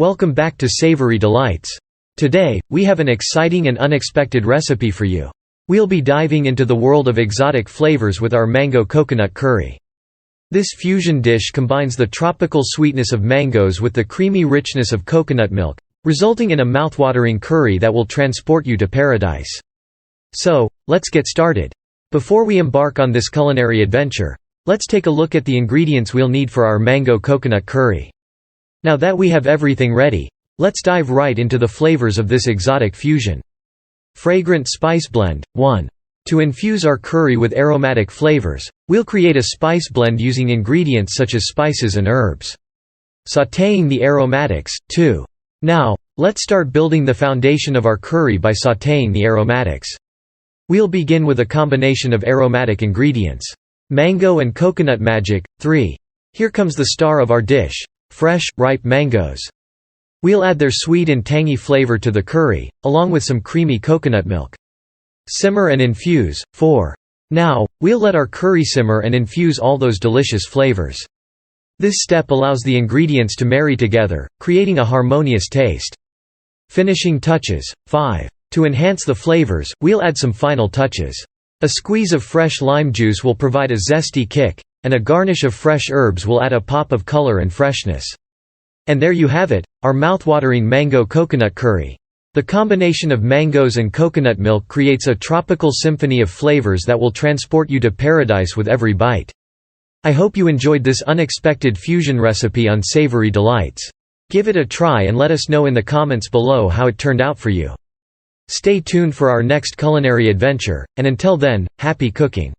Welcome back to Savory Delights. Today, we have an exciting and unexpected recipe for you. We'll be diving into the world of exotic flavors with our mango coconut curry. This fusion dish combines the tropical sweetness of mangoes with the creamy richness of coconut milk, resulting in a mouthwatering curry that will transport you to paradise. So, let's get started. Before we embark on this culinary adventure, let's take a look at the ingredients we'll need for our mango coconut curry. Now that we have everything ready, let's dive right into the flavors of this exotic fusion. Fragrant Spice Blend 1. To infuse our curry with aromatic flavors, we'll create a spice blend using ingredients such as spices and herbs. Sautéing the aromatics 2. Now, let's start building the foundation of our curry by sautéing the aromatics. We'll begin with a combination of aromatic ingredients. Mango and coconut magic 3. Here comes the star of our dish, fresh, ripe mangoes. We'll add their sweet and tangy flavor to the curry, along with some creamy coconut milk. Simmer and infuse 4. Now, we'll let our curry simmer and infuse all those delicious flavors. This step allows the ingredients to marry together, creating a harmonious taste. Finishing touches 5. To enhance the flavors, we'll add some final touches. A squeeze of fresh lime juice will provide a zesty kick, and a garnish of fresh herbs will add a pop of color and freshness. And there you have it, our mouthwatering mango coconut curry. The combination of mangoes and coconut milk creates a tropical symphony of flavors that will transport you to paradise with every bite. I hope you enjoyed this unexpected fusion recipe on Savory Delights. Give it a try and let us know in the comments below how it turned out for you. Stay tuned for our next culinary adventure, and until then, happy cooking!